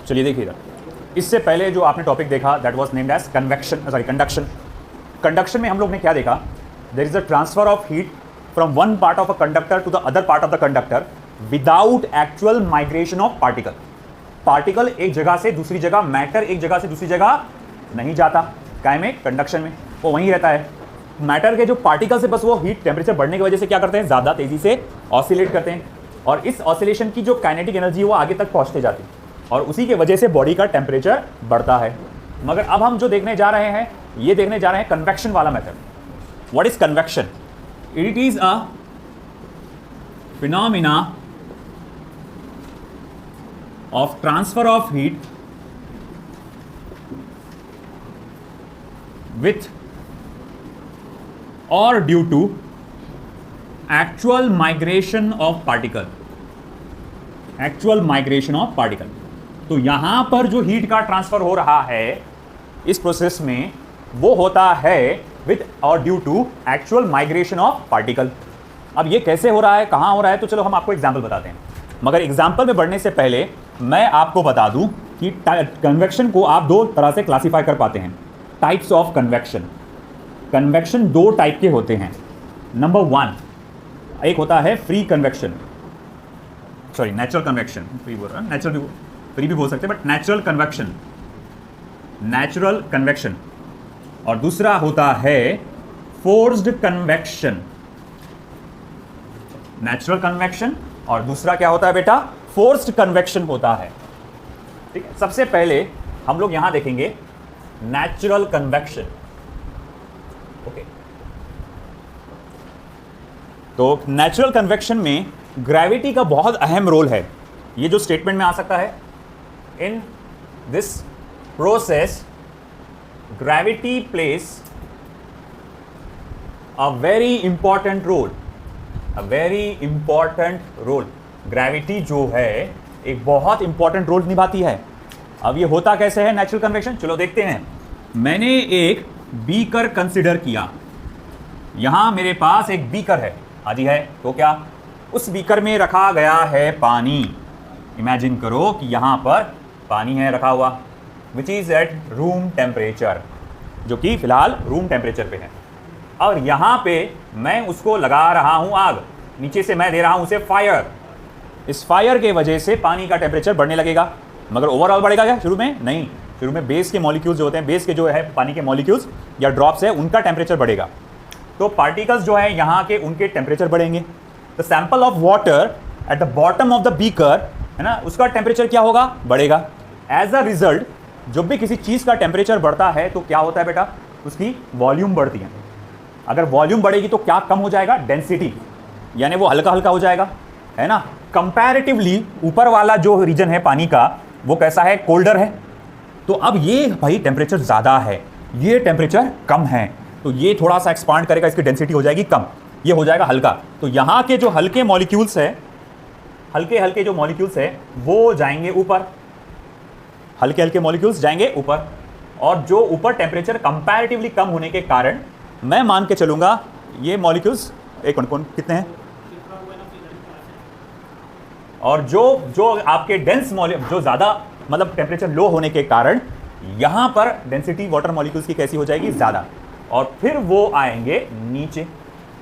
चलिए देखिए इधर, इससे पहले जो आपने टॉपिक देखा that was named as conduction. Conduction में हम लोग ने क्या देखा, there is a transfer of heat from one part of a conductor to the other part of the conductor without actual migration of particle. Particle एक जगह से दूसरी जगह, मैटर एक जगह से दूसरी जगह नहीं जाता, काय में, कंडक्शन में, वो वहीं रहता है। मैटर के जो पार्टिकल से बस वो हीट टेम्परेचर बढ़ने की वजह से क्या करते हैं, ज़्यादा तेजी से ऑसिलेट करते हैं, और इस ऑसिलेशन की जो काइनेटिक एनर्जी है वो आगे तक पहुंचते जाती है, और उसी की वजह से बॉडी का टेम्परेचर बढ़ता है। मगर अब हम जो देखने जा रहे हैं, ये देखने जा रहे हैं कन्वेक्शन वाला method. What is convection? It is a phenomena of transfer of heat with or due to actual migration of particle, actual migration of particle। तो यहां पर जो हीट का ट्रांसफर हो रहा है इस प्रोसेस में वो होता है विथ और due to actual migration of particle. अब ये कैसे हो रहा है, कहां हो रहा है, तो चलो हम आपको एग्जांपल बताते हैं। मगर एग्जाम्पल में बढ़ने से पहले मैं आपको बता दूं कि कन्वेक्शन को आप दो तरह से क्लासिफाई कर पाते हैं। Types of convection. कन्वेक्शन दो टाइप के होते हैं। नंबर वन, एक होता है free convection, sorry natural convection, free बोल रहा है, नेचुरल भी, फ्री भी बोल सकते हैं, but natural convection, natural convection. और दूसरा होता है फोर्स्ड कन्वेक्शन, नेचुरल कन्वेक्शन, और दूसरा क्या होता है बेटा, फोर्स्ड कन्वेक्शन होता है। ठीक है, सबसे पहले हम लोग यहां देखेंगे नेचुरल कन्वेक्शन। ओके, तो नेचुरल कन्वेक्शन में ग्रेविटी का बहुत अहम रोल है। ये जो स्टेटमेंट में आ सकता है, in this process gravity plays a very important role, a very important role. Gravity जो है एक बहुत इंपॉर्टेंट रोल निभाती है। अब ये होता कैसे है नेचुरल कन्वेक्शन, चलो देखते हैं। मैंने एक बीकर कंसिडर किया, यहां मेरे पास एक बीकर है, आदि है, तो क्या, उस बीकर में रखा गया है पानी। इमेजिन करो कि यहां पर पानी है रखा हुआ, which is at room temperature, जो कि फिलहाल रूम टेम्परेचर पे है। और यहां पे मैं उसको लगा रहा हूं आग, नीचे से मैं दे रहा हूं उसे फायर। इस फायर के वजह से पानी का टेम्परेचर बढ़ने लगेगा, मगर ओवरऑल बढ़ेगा क्या? शुरू में नहीं, शुरू में बेस के मॉलिक्यूल्स जो होते हैं, बेस के जो है पानी के मॉलिक्यूल्स या ड्रॉप्स है, उनका टेम्परेचर बढ़ेगा, तो पार्टिकल्स जो है यहाँ के उनके टेम्परेचर बढ़ेंगे। The sample of water at the bottom of the beaker है ना, उसका टेम्परेचर क्या होगा? बढ़ेगा। एज अ रिजल्ट जब भी किसी चीज़ का टेम्परेचर बढ़ता है तो क्या होता है बेटा, उसकी वॉल्यूम बढ़ती है। अगर वॉल्यूम बढ़ेगी तो क्या कम हो जाएगा? डेंसिटी, यानी वो हल्का हल्का हो जाएगा, है ना। कंपैरेटिवली ऊपर वाला जो रीजन है पानी का वो कैसा है? कोल्डर है। तो अब ये भाई टेम्परेचर ज़्यादा है, ये टेम्परेचर कम है, तो ये थोड़ा सा एक्सपांड करेगा, इसकी डेंसिटी हो जाएगी कम, ये हो जाएगा हल्का। तो यहाँ के जो हल्के मॉलिक्यूल्स है, हल्के हल्के जो मॉलिक्यूल्स है वो जाएंगे ऊपर, हल्के हल्के मॉलिक्यूल्स जाएंगे ऊपर, और जो ऊपर टेम्परेचर कंपैरेटिवली कम होने के कारण मैं मान के चलूँगा ये मॉलिक्यूल्स एक कौन कौन कितने हैं, और जो आपके डेंस जो ज़्यादा मतलब टेम्परेचर लो होने के कारण यहाँ पर डेंसिटी वाटर मॉलिक्यूल्स की कैसी हो जाएगी? ज़्यादा, और फिर वो आएंगे नीचे,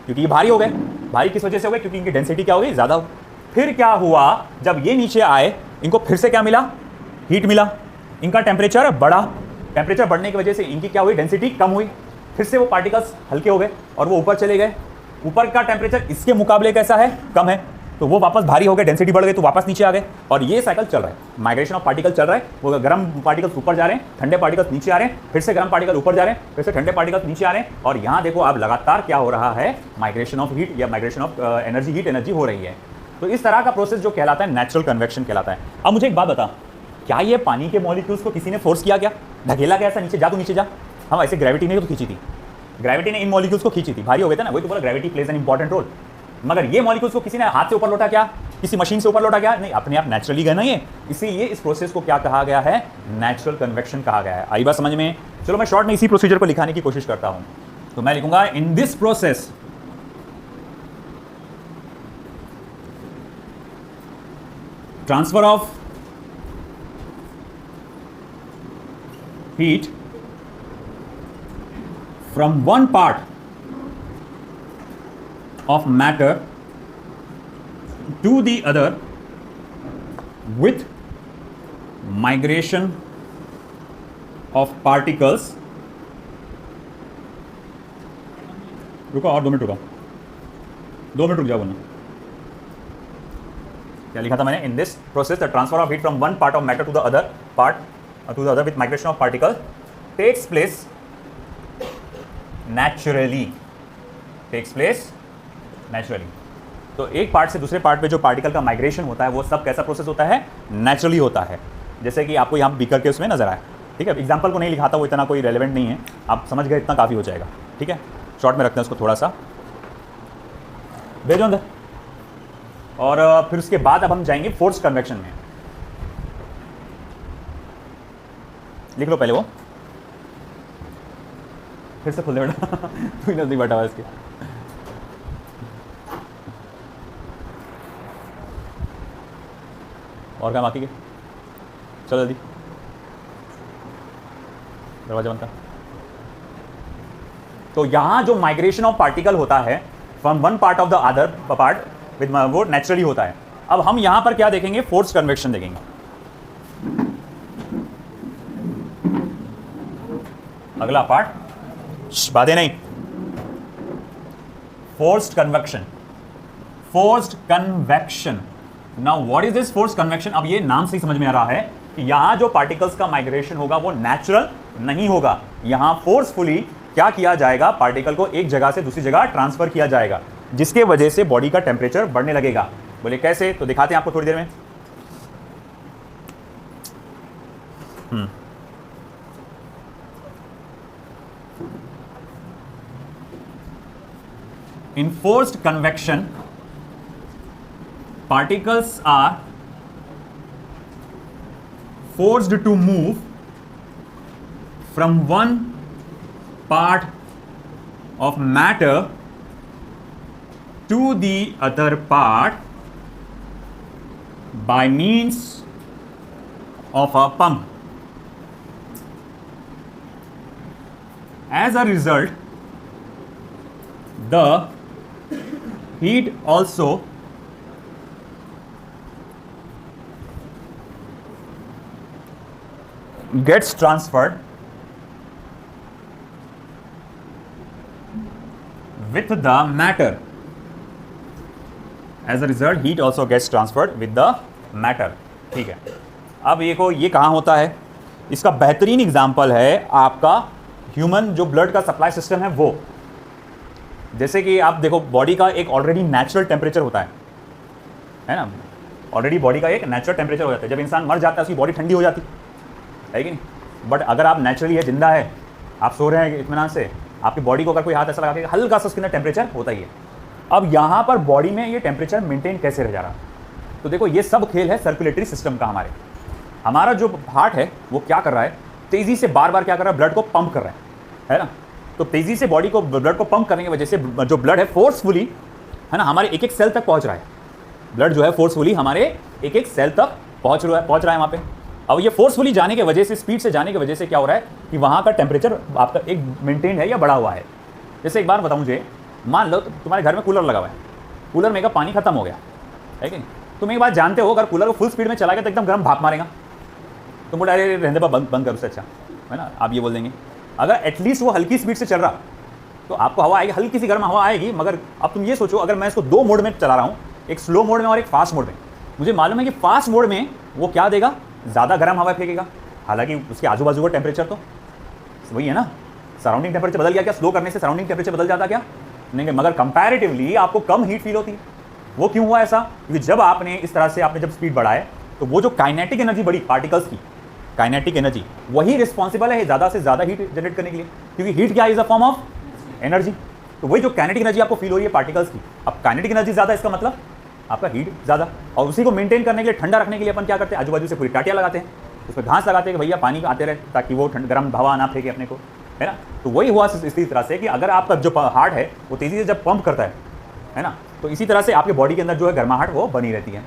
क्योंकि ये भारी हो गए। भारी किस वजह से हो गए? क्योंकि इनकी डेंसिटी क्या हो गई? ज़्यादा हो। फिर क्या हुआ, जब ये नीचे आए इनको फिर से क्या मिला? हीट मिला, इनका टेम्परेचर बढ़ा, टेम्परेचर बढ़ने की वजह से इनकी क्या हुई? डेंसिटी कम हुई, फिर से वो पार्टिकल्स हल्के हो गए और वो ऊपर चले गए। ऊपर का टेम्परेचर इसके मुकाबले कैसा है? कम है, तो वो वापस भारी हो गए, डेंसिटी बढ़ गई तो वापस नीचे आ गए, और ये साइकिल चल रहा है, माइग्रेशन ऑफ पार्टिकल चल रहा है। वो गर्म पार्टिकल्स ऊपर जा रहे हैं, ठंडे पार्टिकल्स नीचे आ रहे हैं, फिर से गर्म पार्टिकल ऊपर जा रहे हैं, फिर से ठंडे पार्टिकल्स नीचे आ रहे हैं, और यहाँ देखो आप लगातार क्या हो रहा है? माइग्रेशन ऑफ हीट या migration of energy, heat energy हो रही है। तो इस तरह का प्रोसेस जो कहलाता है नेचुरल कन्वेक्शन कहलाता है। अब मुझे एक बात बता, क्या ये पानी के मॉलिक्यूल्स को किसी ने फोर्स किया क्या? ढकेला गया ऐसा नीचे जा, तो नीचे जा? हम ऐसे ग्रेविटी ने तो खींची थी, ग्रेविटी ने इन मॉलिक्यूल्स को खींची थी, भारी हो गए थे ना, वही तो बोला gravity plays an important role. मगर ये मॉलिक्यूल्स को किसी ने हाथ से ऊपर लौटा क्या? किसी मशीन से ऊपर लौटा क्या? नहीं, अपने आप नेचुरली गए ना ये, इसीलिए इस प्रोसेस को क्या कहा गया है? नेचुरल कन्वेक्शन कहा गया है। आई बात समझ में? चलो मैं शॉर्ट में इसी प्रोसीजर को लिखाने की कोशिश करता हूं। तो मैं लिखूंगा इन this process transfer of heat from one part of matter to the other with migration of particles. रुको और 2 मिनट रुको, 2 मिनट रुक जाओ बोलना। क्या लिखा था मैंने? In this process the transfer of heat from one part of matter to the other part to the other with migration of particle takes place naturally. तो एक पार्ट से दूसरे पार्ट पे जो पार्टिकल का माइग्रेशन होता है वो सब कैसा प्रोसेस होता है? नेचुरली होता है। जैसे कि आपको यहाँ बीकर के उसमें नजर आया, ठीक है। एग्जाम्पल को नहीं लिखा था, वो इतना कोई रेलेवेंट नहीं है, आप समझ गए, इतना काफ़ी हो जाएगा, ठीक है। शॉर्ट में रखते हैं उसको थोड़ा सा, भेजो अंदर। और फिर उसके बाद अब हम जाएंगे फोर्स्ड कन्वेक्शन में। लिख लो पहले वो, फिर से खुल दे बेटा तू ही नजदीक बैठा हुआ इसके। और क्या बाकी के? चलो जल्दी, दरवाजा बंद कर। तो यहां जो माइग्रेशन ऑफ पार्टिकल होता है from one part of the other part with वो नेचुरली होता है। अब हम यहां पर क्या देखेंगे? फोर्स्ड कन्वेक्शन देखेंगे। अगला पार्ट, बातें नहीं, forced convection. Forced convection, now what is this forced convection? अब ये नाम से ही समझ में आ रहा है कि यहां जो पार्टिकल्स का माइग्रेशन होगा वो नेचुरल नहीं होगा। यहां फोर्सफुली क्या किया जाएगा? पार्टिकल को एक जगह से दूसरी जगह ट्रांसफर किया जाएगा, जिसके वजह से बॉडी का टेम्परेचर बढ़ने लगेगा। बोले कैसे? तो दिखाते हैं आपको थोड़ी देर में। In forced convection, particles are forced to move from one part of matter to the other part by means of a pump. As a result, the heat also gets transferred with the matter. As a result, heat also gets transferred with the matter. ठीक है। अब ये कहाँ होता है? इसका बेहतरीन example है आपका ह्यूमन जो ब्लड का सप्लाई सिस्टम है वो। जैसे कि आप देखो, बॉडी का एक ऑलरेडी नेचुरल टेम्परेचर होता है ना? ऑलरेडी बॉडी का एक नेचुरल टेम्परेचर हो जाता है। जब इंसान मर जाता है उसकी बॉडी ठंडी हो जाती है कि नहीं? बट अगर आप नेचुरली है, जिंदा है, आप सो रहे हैं इत्मीनान से, आपकी बॉडी को अगर कोई हाथ ऐसा लगा के हल्का सा उसके अंदर टेम्परेचर होता ही है। अब यहाँ पर बॉडी में ये टेम्परेचर मेंटेन कैसे रह जा रहा? तो देखो, ये सब खेल है सर्कुलेटरी सिस्टम का। हमारा जो हार्ट है वो क्या कर रहा है? तेज़ी से बार बार क्या कर रहा है? ब्लड को पंप कर रहा है ना? तो तेज़ी से बॉडी को ब्लड को पंप करने की वजह से जो ब्लड है फोर्सफुली, है ना, हमारे एक एक सेल तक पहुँच रहा है। ब्लड जो है फोर्सफुली हमारे एक एक सेल तक पहुँच रहा है वहाँ पे। अब ये फोर्सफुली जाने की वजह से, स्पीड से जाने की वजह से क्या हो रहा है कि वहाँ का टेम्परेचर आपका एक मेंटेन है या बढ़ा हुआ है। जैसे एक बार बताऊँ मुझे, मान लो तुम्हारे घर में कूलर लगा हुआ है, कूलर में का पानी खत्म हो गया है कि नहीं? तुम एक बात जानते हो, अगर कूलर को फुल स्पीड में चलाएगा तो एकदम गर्म भाप मारेगा। तुम बोले अरे रहने पर बंद कर, उससे अच्छा है ना, आप ये बोल देंगे। अगर एटलीस्ट वो हल्की स्पीड से चल रहा तो आपको हवा आएगी, हल्की सी गर्म हवा आएगी। मगर अब तुम ये सोचो, अगर मैं इसको 2 मोड में चला रहा हूँ, एक स्लो मोड में और एक फास्ट मोड में, मुझे मालूम है कि फास्ट मोड में वो क्या देगा? ज़्यादा गर्म हवा फेंकेगा। हालांकि उसके आजू बाजू का टेम्परेचर तो वही है ना, सराउंडिंग टेम्परेचर बदल गया क्या? स्लो करने से सराउंडिंग टेम्परेचर बदल जाता क्या? नहीं, मगर कंपैरेटिवली आपको कम हीट फील होती है। वो क्यों हुआ ऐसा? क्योंकि जब आपने इस तरह से आपने जब स्पीड बढ़ाए तो वो जो काइनेटिक एनर्जी बढ़ी पार्टिकल्स की, काइनेटिक एनर्जी वही रिस्पॉन्सिबल है ज़्यादा से ज़्यादा हीट जनरेट करने के लिए, क्योंकि हीट क्या is a form of energy. तो वही जो काइनेटिक एनर्जी आपको फील हो रही है पार्टिकल्स की, अब काइनेटिक एनर्जी ज़्यादा, इसका मतलब आपका हीट ज़्यादा। और उसी को मेंटेन करने के लिए, ठंडा रखने के लिए अपन क्या करते हैं? आजू बाजू से पूरी टाटियाँ लगाते हैं, उसमें घास लगाते हैं कि भैया पानी आते रहे ताकि वो गर्म हवा ना फेंके अपने को, है ना? तो वही हुआ इसी तरह से कि अगर आपका जो हार्ट है वो तेज़ी से जब पंप करता है ना, तो इसी तरह से आपके बॉडी के अंदर जो है गर्माहट वो बनी रहती है।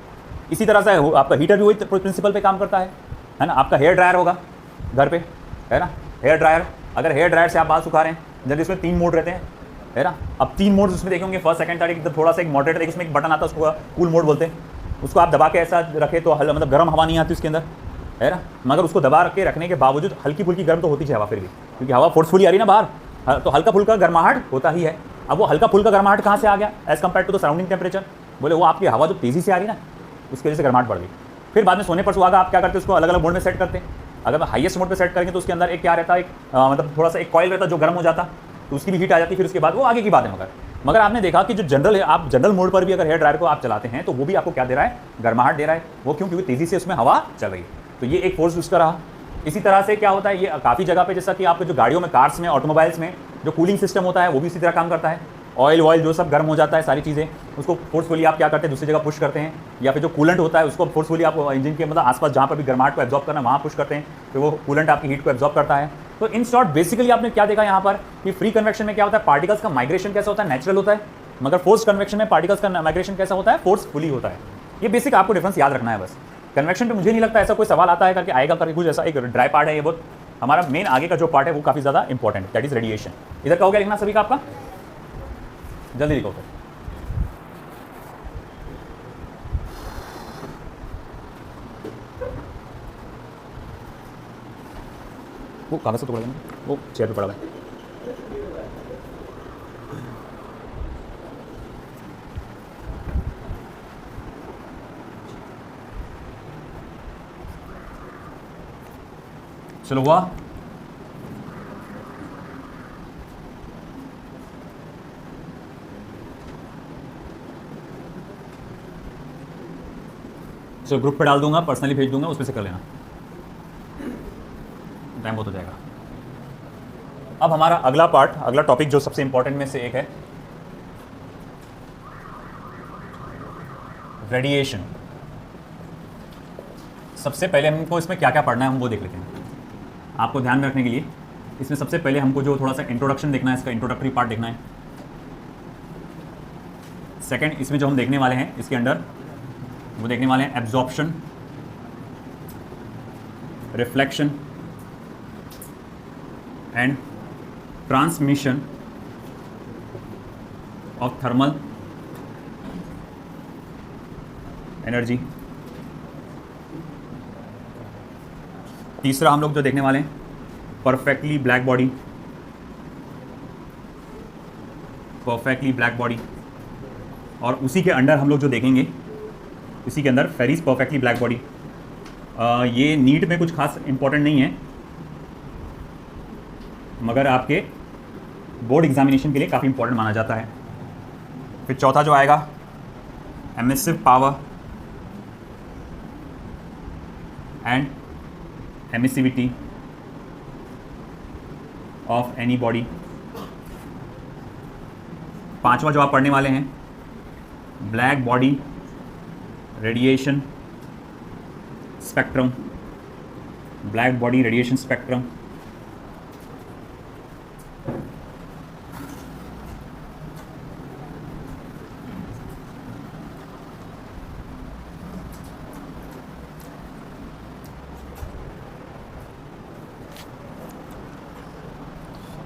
इसी तरह से आपका हीटर भी वही प्रिंसिपल पे काम करता है ना? आपका हेयर ड्रायर होगा घर पे, है ना, हेयर ड्रायर, अगर हेयर ड्रायर से आप बाल सुखा रहे हैं, जल्दी उसमें 3 मोड रहते हैं, है ना। अब 3 मोड उसमें देखे होंगे, फर्स्ट सेकंड थर्ड, एकदम थोड़ा सा एक मॉडरेटर, एक उसमें एक बटन आता है, उसको कूल मोड बोलते हैं। उसको आप दबा के ऐसा रखें तो मतलब गर्म हवा नहीं आती उसके अंदर, है ना। मगर उसको दबा के रखने के बावजूद हल्की फुल्की गर्म तो होती है हवा फिर भी, क्योंकि हवा फोर्सफुली आ रही है ना बाहर, तो हल्का फुल्का गर्माहट होता ही है। अब वो हल्का फुल्का गर्माहट कहाँ से आ गया as compare to the surrounding temperature? बोले वो आपकी हवा जो तेज़ी से आ रही ना, उसकी वजह से गर्माहट बढ़ गई। फिर बाद में सोने पर सुहागा आप क्या करते हैं, उसको अलग अलग मोड में सेट करते हैं। अगर मैं हाईएस्ट मोड पे सेट करेंगे तो उसके अंदर एक क्या रहता है, एक मतलब थोड़ा सा एक कॉइल रहता है जो गर्म हो जाता, तो उसकी भी हीट आ जाती, फिर उसके बाद वो आगे की बात है। मगर आपने देखा कि जो जनरल है, आप जनरल मोड पर भी अगर हेयर ड्रायर को आप चलाते हैं तो वो भी आपको क्या दे रहा है, गर्माहट दे रहा है। वो क्यों? क्योंकि तेज़ी से उसमें हवा चल रही है, तो ये एक फोर्स उसका रहा। इसी तरह से क्या होता है, ये काफ़ी जगह पे, जैसा कि आपके जो गाड़ियों में, कार्स में, ऑटोमोबाइल्स में जो कूलिंग सिस्टम होता है वो भी इसी तरह काम करता है। ऑयल जो सब गर्म हो जाता है, सारी चीज़ें, उसको फोर्सफुली आप क्या करते हैं, दूसरी जगह पुश करते हैं, या फिर जो कूलेंट होता है उसको फोर्सफुली आप इंजन के मतलब आसपास जहाँ पर भी गर्माहट को एब्जॉर्ब करना वहाँ पुश करते हैं, फिर वो कूलेंट आपकी हीट को एब्जॉर्ब करता है। तो इन शॉर्ट बेसिकली आपने क्या देखा यहाँ पर कि फ्री कन्वेक्शन में क्या होता है, पार्टिकल्स का माइग्रेशन कैसा होता है, नेचुरल होता है, मगर फोर्स कन्वेक्शन में पार्टिकल्स का माइग्रेशन कैसा होता है, फोर्सफुली होता है। ये बेसिक आपको डिफरेंस याद रखना है बस। कन्वेक्शन पे मुझे नहीं लगता ऐसा कोई सवाल आता है करके आएगा करके कुछ ऐसा। एक ड्राई पार्ट है ये, बहुत हमारा मेन आगे का जो पार्ट है वो काफ़ी ज़्यादा इंपॉर्टेंट है, दैट इज रेडिएशन। इधर का हो गया लिखना सभी का आपका, जल्दी लिखो। वो कागज से टुकड़ा देना, वो चेयर पे पड़ा हुआ है। चलो हुआ। चलो ग्रुप पे डाल दूंगा, पर्सनली भेज दूंगा, उसमें से कर लेना, टाइम बहुत हो जाएगा। अब हमारा अगला पार्ट, अगला टॉपिक जो सबसे इंपॉर्टेंट में से एक है, रेडिएशन। सबसे पहले हमको इसमें क्या क्या पढ़ना है हम वो देख लेते हैं। आपको ध्यान में रखने के लिए इसमें सबसे पहले हमको जो थोड़ा सा इंट्रोडक्शन देखना है, इसका इंट्रोडक्टरी पार्ट देखना है। सेकंड, इसमें जो हम देखने वाले हैं इसके अंदर वो देखने वाले हैं absorption, reflection and transmission of thermal energy. तीसरा हम लोग जो देखने वाले हैं, perfectly black body, perfectly black body. और उसी के अंडर हम लोग जो देखेंगे, इसी के अंदर फेरिस परफेक्टली ब्लैक बॉडी। ये नीट में कुछ खास इंपॉर्टेंट नहीं है, मगर आपके बोर्ड एग्जामिनेशन के लिए काफ़ी इंपॉर्टेंट माना जाता है। फिर चौथा जो आएगा, emissive power and emissivity of any body. पांचवा जो आप पढ़ने वाले हैं, black body radiation spectrum, black body radiation spectrum.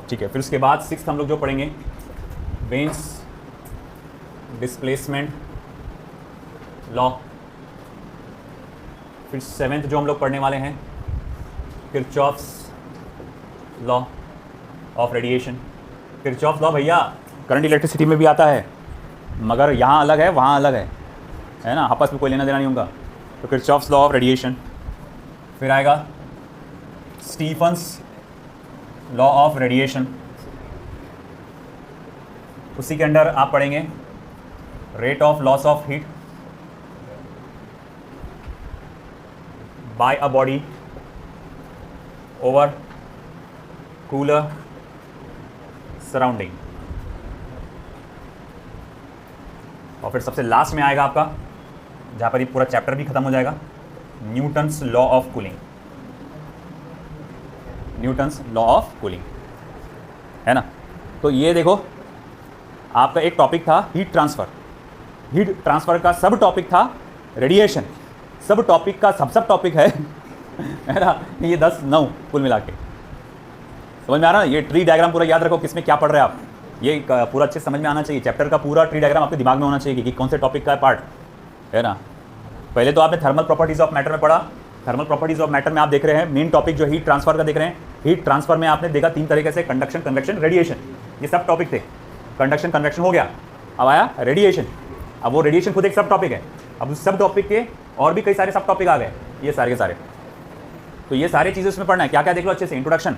ठीक है, फिर उसके बाद सिक्स्थ हम लोग जो पढ़ेंगे, वेन्स डिस्प्लेसमेंट लॉ। फिर सेवेंथ जो हम लोग पढ़ने वाले हैं, Kirchhoff's law of radiation. Kirchhoff's law भैया करंट इलेक्ट्रिसिटी में भी आता है, मगर यहाँ अलग है वहाँ अलग है ना, आपस में कोई लेना देना नहीं होगा। तो किरचॉफ्स लॉ ऑफ रेडिएशन। फिर आएगा स्टीफन्स लॉ ऑफ रेडिएशन। उसी के अंडर आप पढ़ेंगे rate of loss of heat by a body over cooler surrounding. और फिर सबसे लास्ट में आएगा आपका, जहाँ पर ये पूरा चैप्टर भी खत्म हो जाएगा, Newton's law of cooling. Newton's law of cooling, है ना। तो ये देखो आपका एक टॉपिक था हीट ट्रांसफ़र। हीट ट्रांसफ़र का सब टॉपिक था रेडिएशन। सब टॉपिक का सब टॉपिक है ना, ये 10 9 कुल मिला के। समझ में आ रहा है? ये ट्री डायग्राम पूरा याद रखो, किसमें क्या पढ़ रहे हैं आप, ये पूरा अच्छे समझ में आना चाहिए। चैप्टर का पूरा ट्री डायग्राम आपके दिमाग में होना चाहिए कि कौन से टॉपिक का पार्ट है ना। पहले तो आपने थर्मल प्रॉपर्टीज ऑफ मैटर में पढ़ा। थर्मल प्रॉपर्टीज ऑफ मैटर में आप देख रहे हैं मेन टॉपिक जो हीट ट्रांसफर का देख रहे हैं। हीट ट्रांसफर में आपने देखा 3 तरीके से, कंडक्शन, कन्वेक्शन, रेडिएशन, ये सब टॉपिक थे। कंडक्शन कन्वेक्शन हो गया, अब आया रेडिएशन। अब वो रेडिएशन खुद एक सब टॉपिक है। अब उस सब टॉपिक के और भी कई सारे सब टॉपिक आ गए, ये सारे के सारे। तो ये सारी चीज़ें उसमें पढ़ना है। क्या क्या देख लो अच्छे से। Introduction,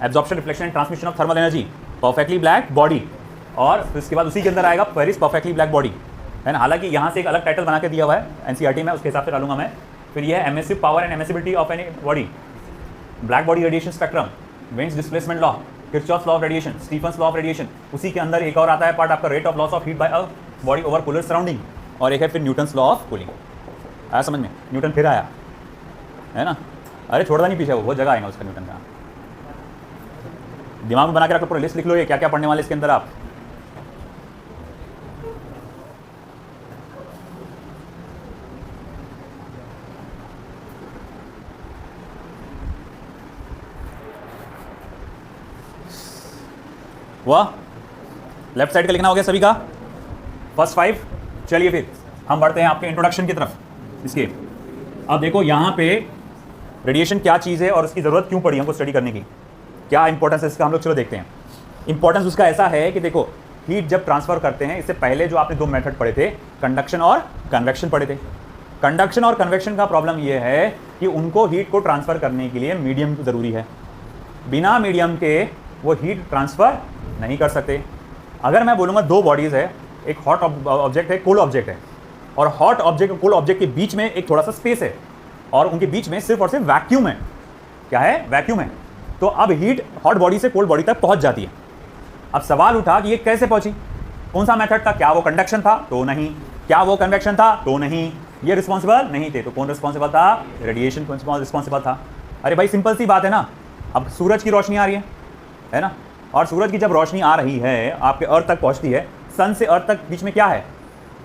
absorption, reflection and transmission of thermal energy, perfectly black body, और इसके बाद उसी के अंदर आएगा पेरिस परफेक्टली ब्लैक बॉडी, है ना। हालांकि यहाँ से एक अलग टाइटल बना के दिया हुआ है एनसीईआरटी में, उसके हिसाब से डालूंगा मैं। फिर ये है emissive power and emissibility of any body, black body radiation spectrum, Wien's displacement law, Kirchhoff's law of radiation, Stefan's law of radiation. उसी के अंदर एक और आता है पार्ट आपका, rate of loss of heat by a body over cooler surrounding, और एक है फिर न्यूटन्स लॉ ऑफ कूलिंग। आया समझ में? न्यूटन फिर आया, है ना। अरे छोड़ता नहीं पीछे, वो बहुत जगह आएगा उसका न्यूटन का। दिमाग में बना के रखो, पूरा लिस्ट लिख लो ये क्या क्या पढ़ने वाले इसके अंदर आप। वाह, लेफ्ट साइड का लिखना हो गया सभी का, फर्स्ट 5। चलिए फिर हम बढ़ते हैं आपके इंट्रोडक्शन की तरफ इसके। अब देखो यहाँ पे रेडिएशन क्या चीज़ है और उसकी ज़रूरत क्यों पड़ी हमको स्टडी करने की, क्या इंपॉर्टेंस है इसका, हम लोग चलो देखते हैं। इंपॉर्टेंस उसका ऐसा है कि देखो हीट जब ट्रांसफर करते हैं, इससे पहले जो आपने 2 मेथड पढ़े थे, कंडक्शन और कन्वेक्शन पढ़े थे। कंडक्शन और कन्वेक्शन का प्रॉब्लम ये है कि उनको हीट को ट्रांसफर करने के लिए मीडियम ज़रूरी है। बिना मीडियम के वो हीट ट्रांसफर नहीं कर सकते। अगर मैं बोलूँगा 2 बॉडीज़ है, एक हॉट ऑब्जेक्ट है, कोल्ड ऑब्जेक्ट है, और हॉट ऑब्जेक्ट और कोल्ड ऑब्जेक्ट के बीच में एक थोड़ा सा स्पेस है, और उनके बीच में सिर्फ और सिर्फ वैक्यूम है। क्या है? वैक्यूम है। तो अब हीट हॉट बॉडी से कोल्ड बॉडी तक पहुंच जाती है। अब सवाल उठा कि ये कैसे पहुंची, कौन सा मेथड था, क्या वो कंडक्शन था? तो नहीं। क्या वो कन्वेक्शन था? तो नहीं। ये रिस्पॉन्सिबल नहीं थे, तो कौन रिस्पॉन्सिबल था? रेडिएशन रिस्पॉन्सिबल था। अरे भाई सिंपल सी बात है ना। अब सूरज की रोशनी आ रही है ना, और सूरज की जब रोशनी आ रही है आपके अर्थ तक पहुंचती है, सन से अर्थ तक बीच में क्या है?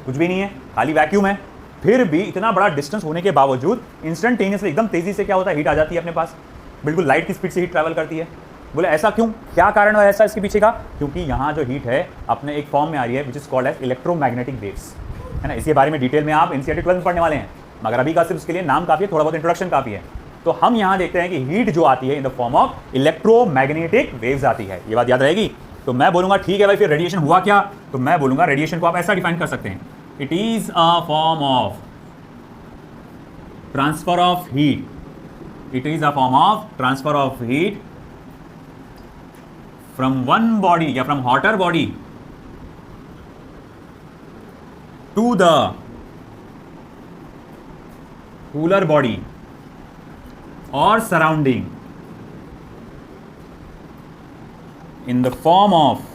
कुछ भी नहीं है, खाली वैक्यूम है। फिर भी इतना बड़ा डिस्टेंस होने के बावजूद इंस्टेंटेनियसली एकदम तेजी से क्या होता है? हीट आ जाती है अपने पास, बिल्कुल लाइट की स्पीड से हीट ट्रैवल करती है। बोले ऐसा क्यों, क्या कारण है ऐसा इसके पीछे का? क्योंकि यहाँ जो हीट है अपने एक फॉर्म में आ रही है which is called as electromagnetic waves, है ना। इसके बारे में डिटेल में आप एनसीईआरटी 12 में पढ़ने वाले हैं, मगर अभी का सिर्फ उसके लिए नाम काफ़ी है, थोड़ा बहुत इंट्रोडक्शन काफ़ी है। तो हम यहाँ देखते हैं कि हीट जो आती है इन the form of electromagnetic waves आती है। ये बात याद रहेगी। तो मैं बोलूँगा ठीक है भाई, फिर रेडिएशन हुआ क्या? तो मैं बोलूँगा रेडिएशन को आप ऐसा डिफाइन कर सकते हैं, it is a form of transfer of heat, it is a form of transfer of heat from one body या from hotter body to the cooler body or surrounding in the form of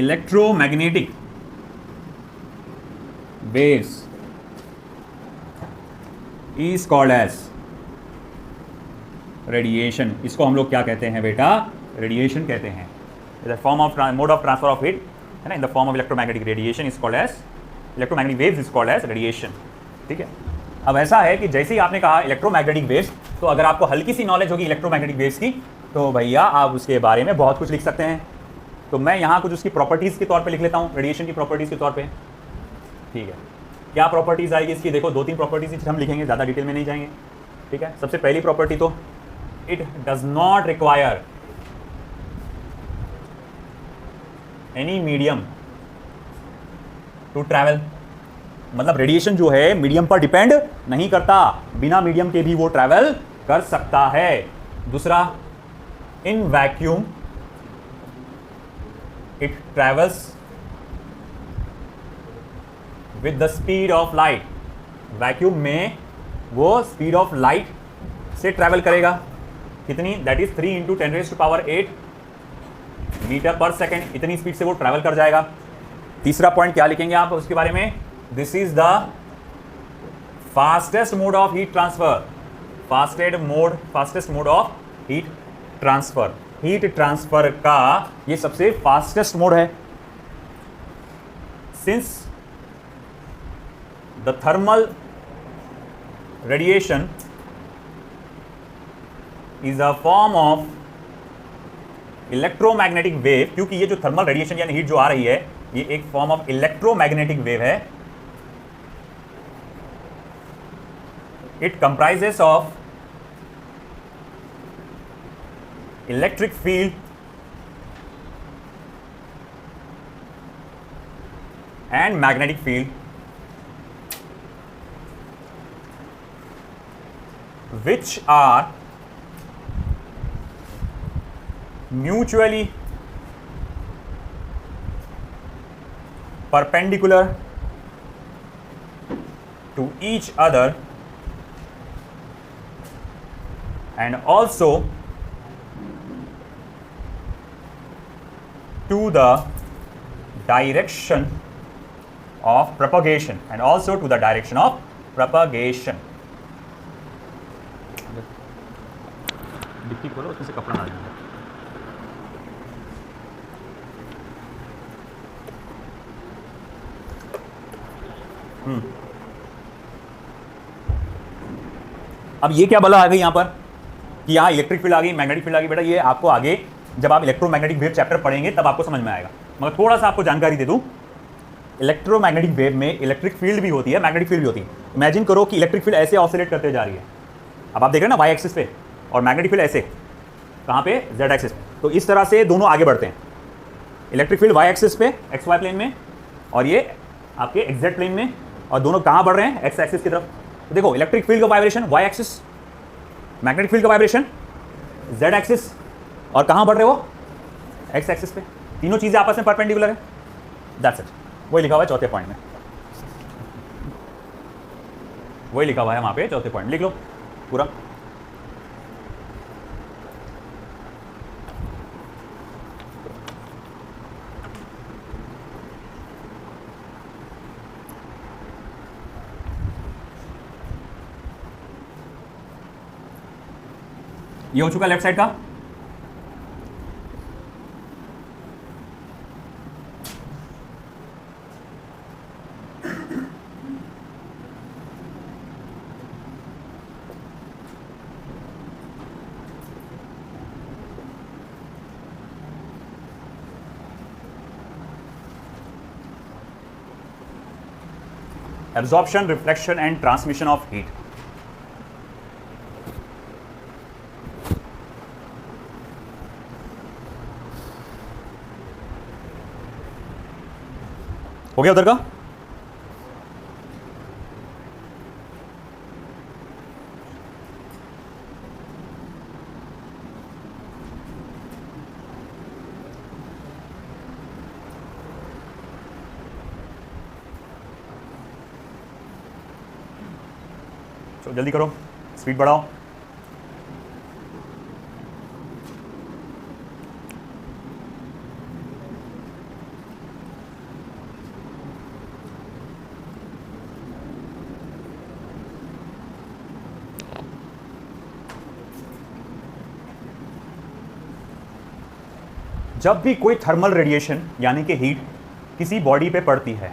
electromagnetic waves is called as radiation. इसको हम लोग क्या कहते हैं बेटा? Radiation कहते हैं। Is form of mode of transfer of heat, है ना, in the form of electromagnetic radiation is called as electromagnetic waves is called as radiation. ठीक है। अब ऐसा है कि जैसे ही आपने कहा इलेक्ट्रोमैग्नेटिक वेव्स, तो अगर आपको हल्की सी नॉलेज होगी इलेक्ट्रोमैग्नेटिक वेव्स की, तो भैया आप उसके बारे में बहुत कुछ लिख सकते हैं। तो मैं यहाँ कुछ उसकी प्रॉपर्टीज़ के तौर पर लिख लेता हूँ, रेडिएशन की प्रॉपर्टीज़ के तौर पर। ठीक है, क्या प्रॉपर्टीज़ आएगी इसकी? देखो 2-3 प्रॉपर्टीज़ हम लिखेंगे, ज़्यादा डिटेल में नहीं जाएंगे। ठीक है। सबसे पहली प्रॉपर्टी तो it does not require any medium to travel. मतलब रेडिएशन जो है मीडियम पर डिपेंड नहीं करता, बिना मीडियम के भी वो ट्रैवल कर सकता है। दूसरा, in vacuum it travels with the speed of light. Vacuum में वो स्पीड ऑफ लाइट से ट्रैवल करेगा। कितनी? दैट इज 3 × 10⁸ मीटर पर सेकेंड। इतनी स्पीड से वो ट्रैवल कर जाएगा। तीसरा पॉइंट क्या लिखेंगे आप उसके बारे में? This is the fastest mode of heat transfer. Fastest mode of heat transfer. Heat transfer का ये सबसे फास्टेस्ट मोड है। Since the thermal radiation is a form of electromagnetic wave, क्योंकि ये जो थर्मल रेडिएशन यानी हीट जो आ रही है ये एक फॉर्म ऑफ इलेक्ट्रोमैग्नेटिक वेव है. It comprises of electric field and magnetic field which are mutually perpendicular to each other and also to the direction of propagation and also to the direction of propagation. Dickey खोलो, उसमें से कपड़ा ना जाए. अब ये क्या बला आ गई यहाँ पर कि यहाँ इलेक्ट्रिक फील्ड आ गई, मैग्नेटिक फील्ड आ गई. बेटा ये आपको आगे जब आप इलेक्ट्रोमैग्नेटिक वेव चैप्टर पढ़ेंगे तब आपको समझ में आएगा, मगर थोड़ा सा आपको जानकारी दे दूं. इलेक्ट्रोमैग्नेटिक वेव में इलेक्ट्रिक फील्ड भी होती है, मैग्नेटिक फील्ड भी होती है. इमेजिन करो कि इलेक्ट्रिक फील्ड ऐसे ऑसिलेट करते जा रही है. अब आप देख रहे हैं ना वाई एक्सिस पे, और मैग्नेटिक फील्ड ऐसे कहाँ पे, जेड एक्सिस पे. तो इस तरह से दोनों आगे बढ़ते हैं. इलेक्ट्रिक फील्ड वाई एक्सिस पे, एक्स वाई प्लेन में, और ये आपके एक्स जेड प्लेन में, और दोनों कहाँ बढ़ रहे हैं, एक्स एक्सिस की तरफ. तो देखो इलेक्ट्रिक फील्ड का vibration Y axis, magnetic field का वाइब्रेशन जेड एक्सिस, और कहाँ बढ़ रहे हो, एक्स एक्सिस पे. तीनों चीज़ें आपस में परपेंडिकुलर है. That's it. वही लिखा हुआ है चौथे पॉइंट में, वही लिखा हुआ है वहां पे चौथे पॉइंट. लिख लो पूरा. ये हो चुका लेफ्ट साइड का. Absorption, reflection and transmission of heat. हो गया उधर का. तो जल्दी करो, स्पीड बढ़ाओ. जब भी कोई थर्मल रेडिएशन यानी कि हीट किसी बॉडी पे पड़ती है,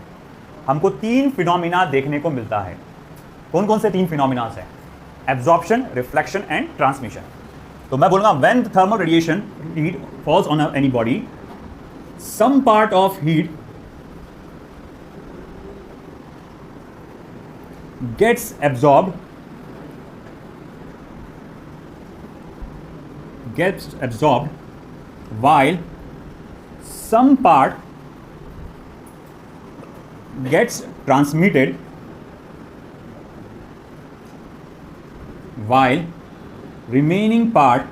हमको तीन फिनोमिना देखने को मिलता है. कौन कौन से तीन फिनोमिनास हैं? Absorption, reflection and transmission. तो मैं बोलूंगा when thermal radiation heat falls on any body, some part of heat gets absorbed while some part gets transmitted while remaining part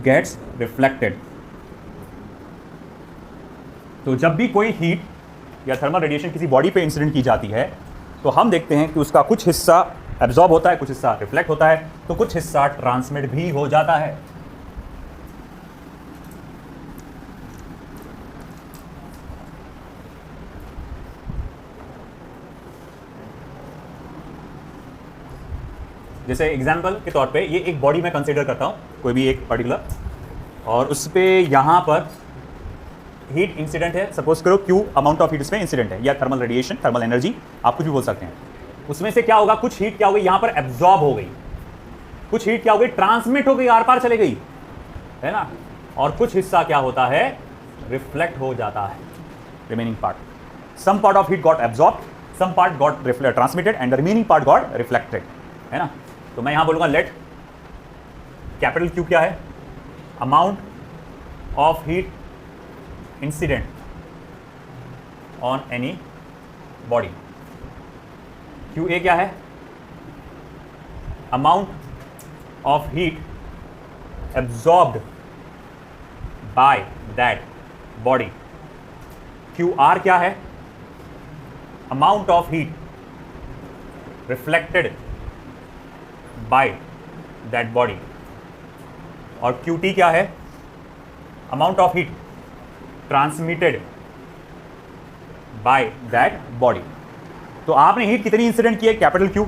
gets reflected. तो जब भी कोई हीट या थर्मल रेडिएशन किसी body पे इंसिडेंट की जाती है तो हम देखते हैं कि उसका कुछ हिस्सा एब्जॉर्ब होता है, कुछ हिस्सा रिफ्लेक्ट होता है, तो कुछ हिस्सा ट्रांसमिट भी हो जाता है. जैसे एग्जाम्पल के तौर पे ये एक बॉडी मैं कंसीडर करता हूँ, कोई भी एक पर्टिकुलर, और उस पर यहाँ पर हीट इंसिडेंट है. सपोज करो Q अमाउंट ऑफ हीट इसमें इंसिडेंट है, या थर्मल रेडिएशन, थर्मल एनर्जी, आप कुछ भी बोल सकते हैं. उसमें से क्या होगा, कुछ हीट क्या हो गई यहां पर एब्जॉर्ब हो गई, कुछ हीट क्या हो गई ट्रांसमिट हो गई, आर पार चले गई, है ना, और कुछ हिस्सा क्या होता है, रिफ्लेक्ट हो जाता है, remaining part, some part of heat got absorb, some part got transmitted and the remaining part got reflected, है ना। तो मैं यहां बोलूंगा लेट कैपिटल क्यू क्या है, amount of heat incident on any body, Q A क्या है, amount of heat absorbed by that body, Q R क्या है, amount of heat reflected by that body, और क्यू टी क्या है, amount of heat transmitted by that body. तो आपने heat कितनी इंसिडेंट की है, कैपिटल क्यू,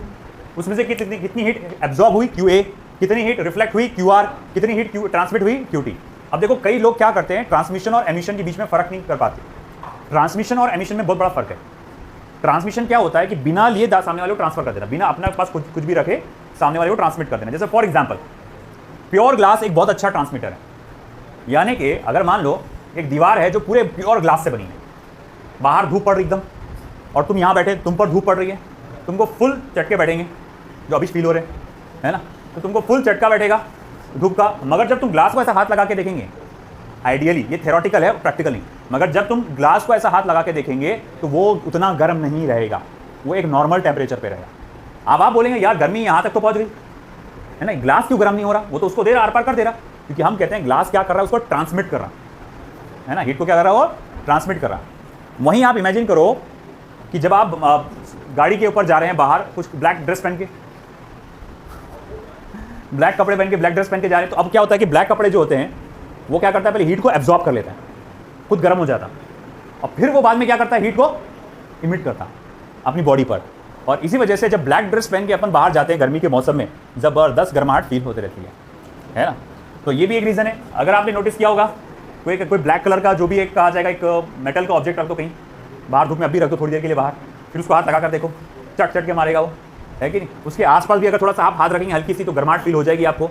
उसमें से कितनी हीट एब्जॉर्ब हुई, क्यू ए, कितनी हीट रिफ्लेक्ट हुई, क्यू आर, कितनी हीट क्यू ट्रांसमिट हुई, क्यू टी। अब देखो कई लोग क्या करते हैं, ट्रांसमिशन और एमिशन के बीच में फर्क नहीं कर पाते। ट्रांसमिशन और एमिशन में बहुत बड़ा फर्क है। ट्रांसमिशन क्या होता है कि बिना लिए सामने वाले को ट्रांसफर कर देना, बिना अपने पास कुछ भी रखे सामने वाले को ट्रांसमिट कर देना। जैसे फॉर एग्जाम्पल प्योर ग्लास एक बहुत अच्छा ट्रांसमीटर है, यानी कि अगर मान लो एक दीवार है जो पूरे प्योर ग्लास से बनी है, बाहर धूप पड़ रही एकदम, और तुम यहाँ बैठे, तुम पर धूप पड़ रही है, तुमको फुल चटके बैठेंगे, जो अभी फील हो रहे हैं, है ना, तो तुमको फुल चटका बैठेगा धूप का। मगर जब तुम ग्लास को ऐसा हाथ लगा के देखेंगे, आइडियली ये थ्योरेटिकल है, प्रैक्टिकल नहीं, मगर जब तुम ग्लास को ऐसा हाथ लगा के देखेंगे तो वो उतना गर्म नहीं रहेगा, वो एक नॉर्मल टेम्परेचर पे रहेगा। अब आप बोलेंगे यार गर्मी यहाँ तक तो पहुँच गई, है ना, ग्लास क्यों गर्म नहीं हो रहा, वो तो उसको दे रहा, आर पार कर दे रहा, क्योंकि हम कहते हैं ग्लास क्या कर रहा है, उसको ट्रांसमिट कर रहा है ना, हीट को क्या कर रहा है, वो ट्रांसमिट कर रहा है। वहीं आप इमेजिन करो कि जब आप गाड़ी के ऊपर जा रहे हैं बाहर, कुछ ब्लैक ड्रेस पहन के, ब्लैक कपड़े पहन के, ब्लैक ड्रेस पहन के जा रहे हैं, तो अब क्या होता है कि ब्लैक कपड़े जो होते हैं वो क्या करता है, पहले हीट को एब्जॉर्ब कर लेता है, खुद गर्म हो जाता है, और फिर वो बाद में क्या करता है, हीट को इमिट करता है अपनी बॉडी पर। और इसी वजह से जब ब्लैक ड्रेस पहन के अपन बाहर जाते हैं गर्मी के मौसम में, ज़बरदस्त गर्माहट फील होती रहती है ना। तो ये भी एक रीज़न है। अगर आपने नोटिस किया होगा, कोई ब्लैक कलर का जो भी एक कहा जाएगा, एक मेटल का ऑब्जेक्ट रख दो कहीं बाहर धूप में, अभी रख दो थोड़ी देर के लिए बाहर, फिर उसको हाथ लगा कर देखो, चट चट के मारेगा वो, है कि नहीं। उसके आसपास भी अगर थोड़ा सा आप हाथ रखेंगे हल्की सी, तो गर्माहट फील हो जाएगी आपको।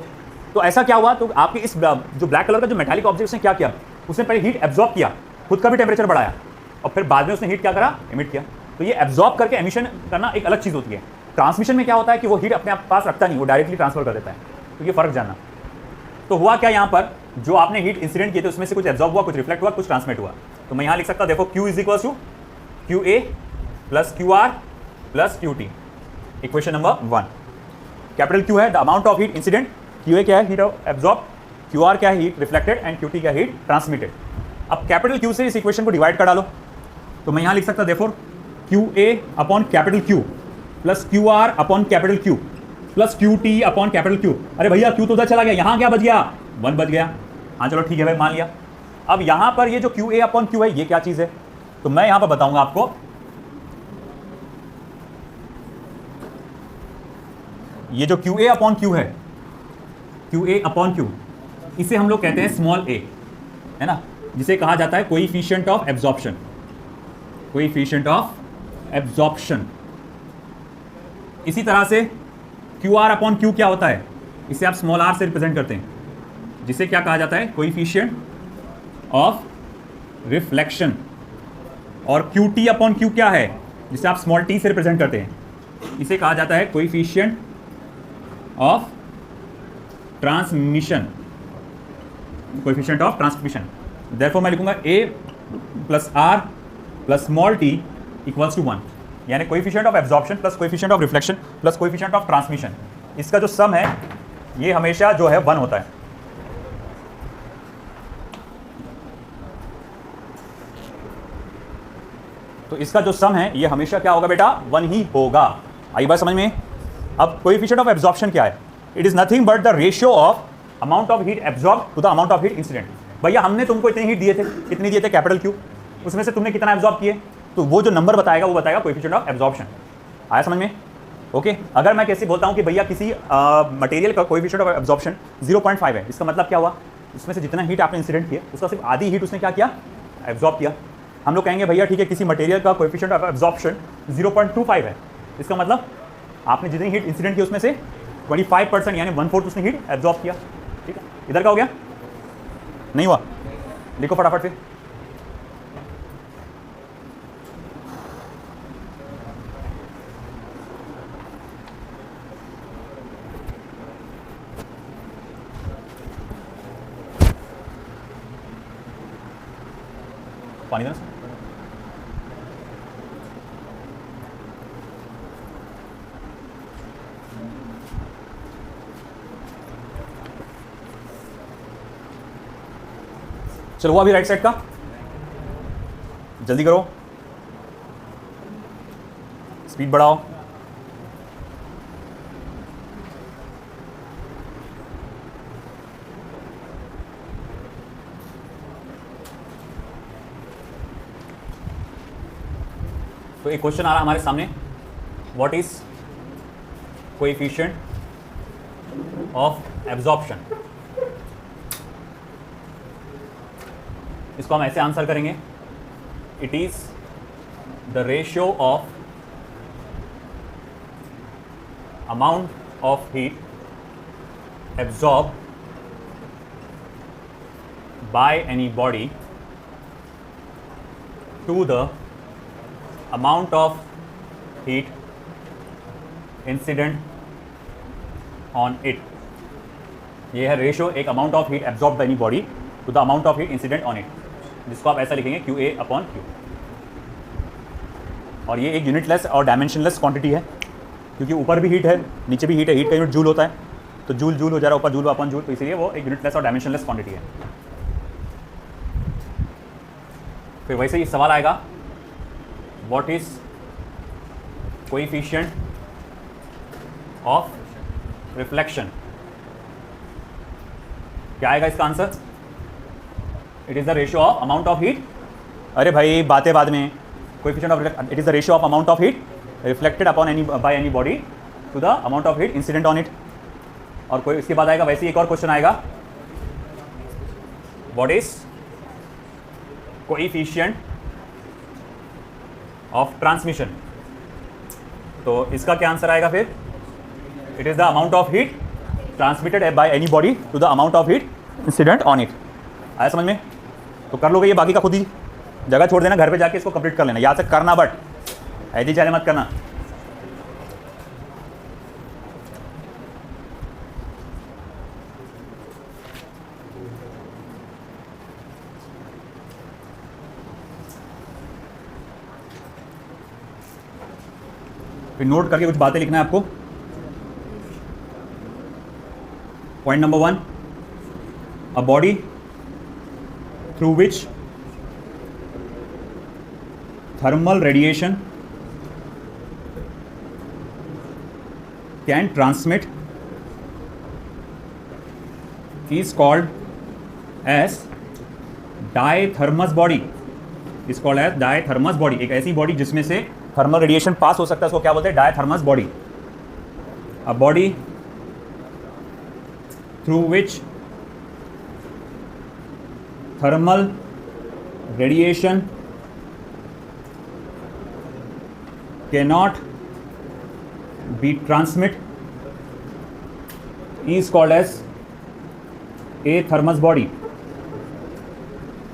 तो ऐसा क्या हुआ, तो आपके इस जो ब्लैक कलर का जो मेटालिक ऑब्जेक्ट उसने क्या किया, उसने पहले हीट एब्जॉर्ब किया, खुद का भी टेम्परेचर बढ़ाया, और फिर बाद में उसने हीट क्या करा, इमिट किया। तो ये एब्जॉर्ब करके एमिशन करना एक अलग चीज़ होती है। ट्रांसमिशन में क्या होता है कि वो हीट अपने पास रखता नहीं, वो डायरेक्टली ट्रांसफर कर देता है। तो ये फर्क जानना। तो हुआ क्या यहाँ पर, जो आपने हीट इंसिडेंट किए थे उसमें से कुछ एब्जॉर्ब हुआ, कुछ रिफ्लेक्ट हुआ, कुछ ट्रांसमिट हुआ। तो मैं यहाँ लिख सकता, देखो Q is equal to Q A plus Q R plus Q T, equation number 1। Capital Q है the amount of heat incident, Q A क्या है, हीट एब्जॉर्ब, क्यू आर क्या है, heat reflected, and Q T क्या है, heat transmitted. अब capital Q से इस इक्वेशन को डिवाइड कर डालो, तो मैं यहाँ लिख सकता, therefore Q A upon capital Q plus Q are upon capital Q plus Q T upon capital Q। अरे भैया Q तो उधर चला गया, यहाँ क्या बच गया, 1 बच गया। हाँ चलो ठीक है भाई, मान लिया। अब यहाँ पर ये जो क्यू ए अपॉन क्यू है, ये क्या चीज़ है, तो मैं यहाँ पर बताऊंगा आपको। ये जो क्यू ए अपॉन क्यू है, क्यू ए अपॉन क्यू, इसे हम लोग कहते हैं स्मॉल ए, है ना, जिसे कहा जाता है coefficient of absorption, coefficient of absorption. इसी तरह से क्यू आर अपॉन क्यू क्या होता है, इसे आप स्मॉल आर से रिप्रेजेंट करते हैं, जिसे क्या कहा जाता है, कोएफिशिएंट ऑफ रिफ्लेक्शन। और क्यू टी अपॉन क्यू क्या है, जिसे आप स्मॉल टी से रिप्रेजेंट करते हैं, इसे कहा जाता है coefficient of transmission, coefficient of transmission. Therefore मैं लिखूंगा A plus R plus small T equals to 1, यानी coefficient of absorption plus coefficient of reflection plus coefficient of transmission, इसका जो सम है ये हमेशा जो है 1 होता है। तो इसका जो सम है ये हमेशा क्या होगा बेटा, 1 ही होगा। आई बात समझ में। अब कोएफिशिएंट ऑफ एब्जॉर्प्शन क्या है, it is nothing but the ratio of amount of heat absorb to the amount of heat incident. भैया हमने तुमको इतनी हीट दिए थे, कितनी दिए थे, कैपिटल Q, उसमें से तुमने कितना एब्जॉर्ब किए, तो वो जो नंबर बताएगा वो बताएगा कोएफिशिएंट ऑफ एब्जॉर्प्शन। आया समझ में। ओके अगर मैं कैसे बोलता हूँ कि भैया किसी मटेरियल का कोएफिशिएंट ऑफ एब्जॉर्प्शन 0.5 है, इसका मतलब क्या हुआ, उसमें से जितना हीट आपने इंसिडेंट किया उसका सिर्फ आधी हीट उसने क्या किया, एब्जॉर्ब किया। हम लोग कहेंगे भैया ठीक है किसी मटेरियल का कोएफिशिएंट ऑफ एब्जॉर्प्शन 0.25 है, इसका मतलब आपने जितनी हीट इंसिडेंट की उसमें से 25% यानी 1/4 उसने हीट एब्जॉर्ब किया। ठीक है, इधर का हो गया, नहीं हुआ? लिखो फटाफट से। पानी देना। चलो वो अभी राइट साइड का जल्दी करो, स्पीड बढ़ाओ। तो एक क्वेश्चन आ रहा हमारे सामने, what is coefficient of absorption. इसको हम ऐसे आंसर करेंगे, it is the ratio of amount of heat absorb by any body to the amount of heat incident on it। ये है रेशियो, एक amount of heat absorb by any body to the amount of heat incident on it, जिसको आप ऐसा लिखेंगे QA/Q। और ये एक यूनिटलेस और डायमेंशनलेस क्वांटिटी है, क्योंकि ऊपर भी हीट है नीचे भी हीट है, हीट का यूनिट जूल होता है, तो जूल जूल हो जा रहा है ऊपर, जूल अपॉन जूल, तो इसलिए वो एक यूनिटलेस और डायमेंशनलेस क्वांटिटी है। फिर वैसे ही सवाल आएगा, what is coefficient of reflection। क्या आएगा इसका answer? It is the ratio of amount of heat, अरे भाई बातें बाद में, coefficient of it is the ratio of amount of heat reflected upon any by any body to the amount of heat incident on it. और कोई इसके बाद आएगा वैसे ही एक और क्वेश्चन आएगा, what is coefficient of transmission. तो इसका क्या आंसर आएगा फिर? It is the amount of heat transmitted by any body to the amount of heat incident on it. आया समझ में? तो कर लोगे ये, बाकी का खुद ही जगह छोड़ देना, घर पे जाके इसको कंप्लीट कर लेना, याद से करना, बट ऐसी चाले मत करना। फिर नोट करके कुछ बातें लिखना है आपको। Point number 1, a body through which thermal radiation can transmit is called as diathermous body. Is called as diathermous body. एक ऐसी बॉडी जिसमें से थर्मल रेडिएशन पास हो सकता है, उसको क्या बोलते हैं? Diathermous body. A body through which thermal radiation cannot be transmit is called as athermous body,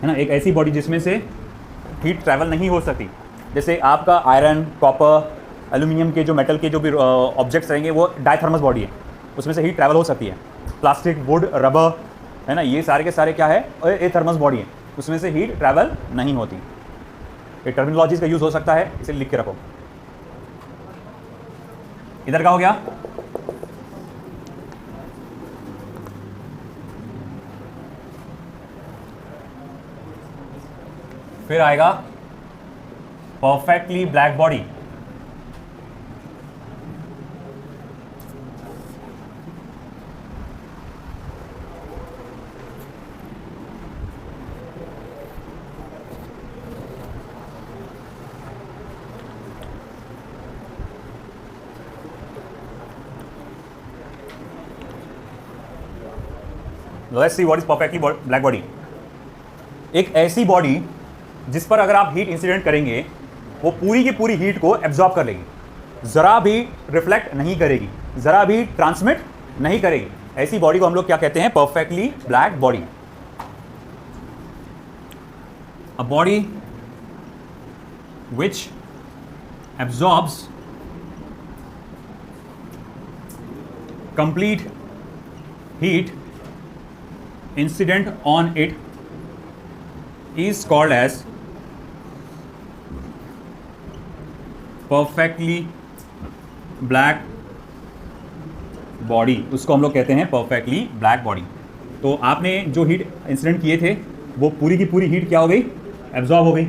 है ना। एक ऐसी बॉडी जिसमें से हीट ट्रैवल नहीं हो सकती, जैसे आपका आयरन, कॉपर, एल्यूमिनियम के जो मेटल के जो भी ऑब्जेक्ट्स रहेंगे वो डायथर्मस बॉडी है, उसमें से हीट ट्रैवल हो सकती है। प्लास्टिक, वुड, रबर, है ना, ये सारे के सारे क्या है? ए थर्मस बॉडी है, उसमें से हीट ट्रैवल नहीं होती। ये टर्मिनोलॉजीज का यूज़ हो सकता है, इसे लिख के रखो। इधर का हो गया। फिर आएगा perfectly black body. Let's see what is perfectly black body। एक ऐसी बॉडी जिस पर अगर आप हीट इंसिडेंट करेंगे वो पूरी की पूरी हीट को एब्जॉर्ब कर लेगी। जरा भी रिफ्लेक्ट नहीं करेगी, जरा भी ट्रांसमिट नहीं करेगी, ऐसी बॉडी को हम लोग क्या कहते हैं? Perfectly black body. A body which absorbs complete heat incident on it is called as perfectly black body। उसको हम लोग कहते हैं perfectly black body। तो आपने जो हीट इंसिडेंट किए थे वो पूरी की पूरी हीट क्या हो गई? एब्जॉर्ब हो गई।